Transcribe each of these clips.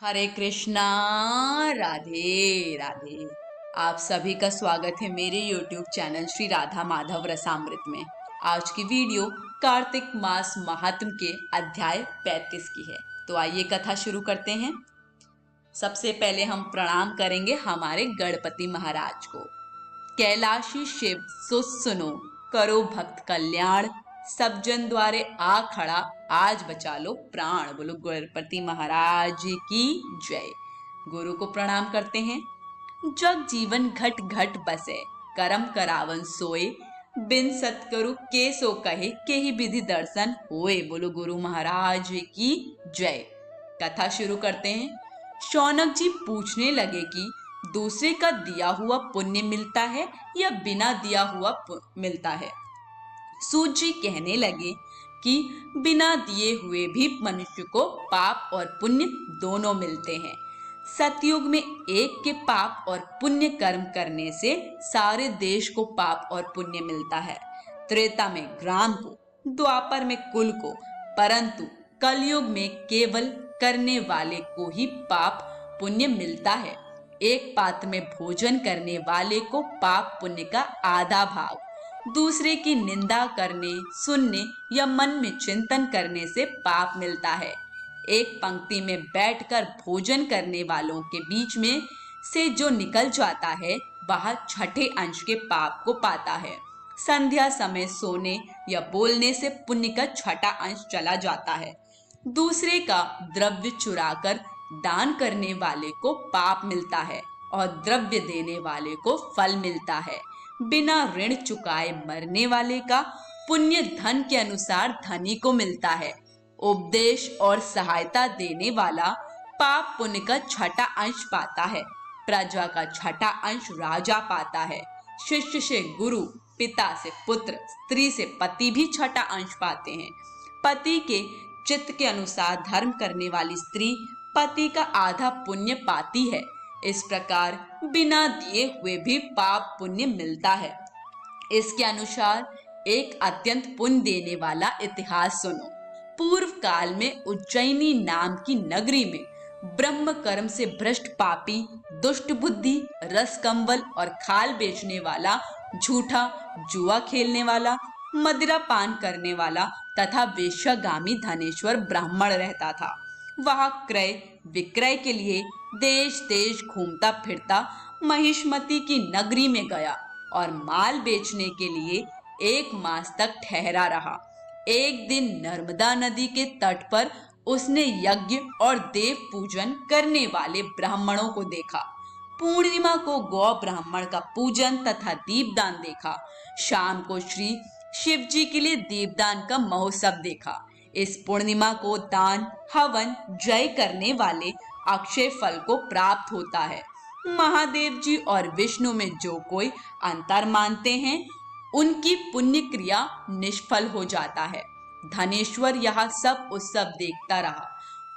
हरे कृष्णा। राधे राधे। आप सभी का स्वागत है मेरे YouTube चैनल श्री राधा माधव रसामृत में। आज की वीडियो कार्तिक मास महात्म के अध्याय 35 की है। तो आइए कथा शुरू करते हैं। सबसे पहले हम प्रणाम करेंगे हमारे गणपति महाराज को। कैलाशी शिव सुनो, करो भक्त कल्याण, सब जन द्वारे आ खड़ा, आज बचा लो प्राण। बोलो गणपति महाराज की जय। गुरु को प्रणाम करते हैं। जग जीवन घट घट बसे, करम करावन सोए, बिन सतकरु के सो कहे, के ही विधि दर्शन होए। बोलो गुरु महाराज की जय। कथा शुरू करते हैं। शौनक जी पूछने लगे कि दूसरे का दिया हुआ पुण्य मिलता है या बिना दिया हुआ मिलता है। सूत जी कहने लगे कि बिना दिए हुए भी मनुष्य को पाप और पुण्य दोनों मिलते हैं। सतयुग में एक के पाप और पुण्य कर्म करने से सारे देश को पाप और पुण्य मिलता है। त्रेता में ग्राम को, द्वापर में कुल को, परंतु कलयुग में केवल करने वाले को ही पाप पुण्य मिलता है। एक पात्र में भोजन करने वाले को पाप पुण्य का आधा भाग, दूसरे की निंदा करने, सुनने या मन में चिंतन करने से पाप मिलता है। एक पंक्ति में बैठकर भोजन करने वालों के बीच में से जो निकल जाता है वह छठे अंश के पाप को पाता है। संध्या समय सोने या बोलने से पुण्य का छठा अंश चला जाता है। दूसरे का द्रव्य चुराकर दान करने वाले को पाप मिलता है और द्रव्य देने वाले को फल मिलता है। बिना ऋण चुकाए मरने वाले का पुण्य धन के अनुसार धनी को मिलता है। उपदेश और सहायता देने वाला पाप पुण्य का छठा अंश पाता है। प्रजा का छठा अंश राजा पाता है। शिष्य से गुरु, पिता से पुत्र, स्त्री से पति भी छठा अंश पाते हैं। पति के चित्त के अनुसार धर्म करने वाली स्त्री पति का आधा पुण्य पाती है। इस प्रकार बिना दिए हुए भी पाप पुण्य मिलता है। इसके अनुसार एक अत्यंत पुण्य देने वाला इतिहास सुनो। पूर्व काल में उज्जैनी नाम की नगरी में ब्रह्म कर्म से भ्रष्ट पापी, दुष्ट बुद्धि, रस कंवल और खाल बेचने वाला, झूठा, जुआ खेलने वाला, मदिरा पान करने वाला तथा वेश्यागामी धनेश्वर ब्राह्मण रहता था। वह क्रय विक्रय के लिए देश देश घूमता फिरता महिष्मति की नगरी में गया और माल बेचने के लिए 1 मास तक ठहरा रहा। एक दिन नर्मदा नदी के तट पर उसने यज्ञ और देव पूजन करने वाले ब्राह्मणों को देखा। पूर्णिमा को गौ ब्राह्मण का पूजन तथा दीपदान देखा। शाम को श्री शिव जी के लिए दीपदान का महोत्सव देखा। इस पूर्णिमा को दान, हवन, जय करने वाले अक्षय फल को प्राप्त होता है। महादेव जी और विष्णु में जो कोई अंतर मानते हैं उनकी पुण्य क्रिया निष्फल हो जाता है। धनेश्वर यह सब उत्सव देखता रहा।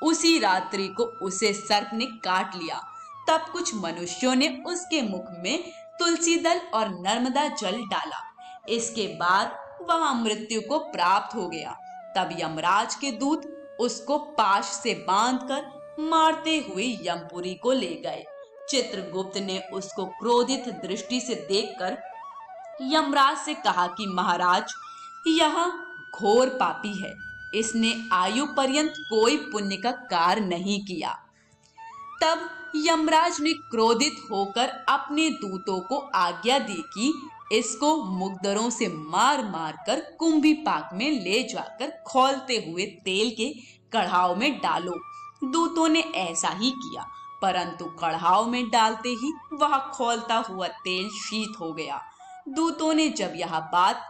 उसी रात्रि को उसे सर्प ने काट लिया। तब कुछ मनुष्यों ने उसके मुख में तुलसी दल और नर्मदा जल डाला। इसके बाद वह मृत्यु को प्राप्त हो गया। तब यमराज के दूत उसको पाश से बांधकर मारते हुए यमपुरी को ले गए। चित्रगुप्त ने उसको क्रोधित दृष्टि से देखकर यमराज से कहा कि महाराज, यह घोर पापी है। इसने आयु पर्यंत कोई पुण्य का कार्य नहीं किया। तब यमराज ने क्रोधित होकर अपने दूतों को आज्ञा दी कि इसको मुकद्दरों से मार मार कर कुंभी पाक में ले जाकर खौलते हुए तेल के कढ़ाव में डालो। दूतों ने ऐसा ही किया, परंतु कढ़ाव में डालते ही वह खौलता हुआ तेल शीत हो गया। दूतों ने जब यह बात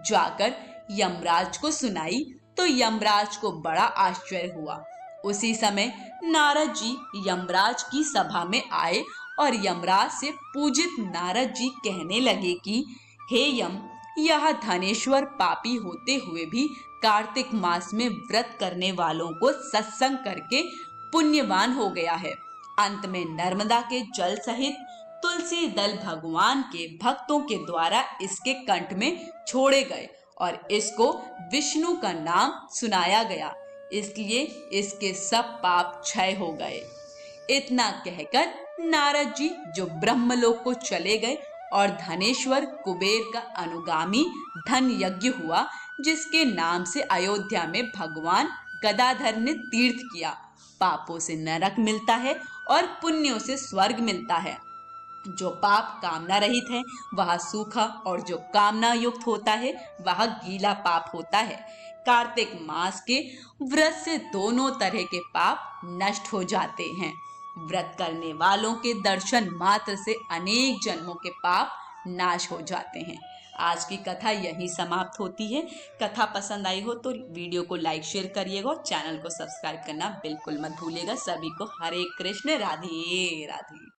जाकर यमराज को सुनाई तो यमराज को बड़ा आश्चर्य हुआ। उसी समय नारद जी यमराज की सभा में आए और यमराज से पूजित नारद जी कहने लगे कि हे यम, यह धनेश्वर पापी होते हुए भी कार्तिक मास में व्रत करने वालों को सत्संग करके पुण्यवान हो गया है। अंत में नर्मदा के जल सहित तुलसी दल भगवान के भक्तों के द्वारा इसके कंठ में छोड़े गए और इसको विष्णु का नाम सुनाया गया, इसलिए इसके सब पाप क्षय हो गए। इतना कहकर नारद जी जो ब्रह्मलोक को चले गए और धनेश्वर कुबेर का अनुगामी धन यज्ञ हुआ, जिसके नाम से अयोध्या में भगवान गदाधर ने तीर्थ किया। पापों से नरक मिलता है और पुण्यों से स्वर्ग मिलता है। जो पाप कामना रहित है वह सूखा और जो कामना युक्त होता है वह गीला पाप होता है। कार्तिक मास के व्रत से दोनों तरह के पाप नष्ट हो जाते हैं। व्रत करने वालों के दर्शन मात्र से अनेक जन्मों के पाप नाश हो जाते हैं। आज की कथा यहीं समाप्त होती है। कथा पसंद आई हो तो वीडियो को लाइक शेयर करिएगा और चैनल को सब्सक्राइब करना बिल्कुल मत भूलिएगा। सभी को हरे कृष्ण, राधे राधे।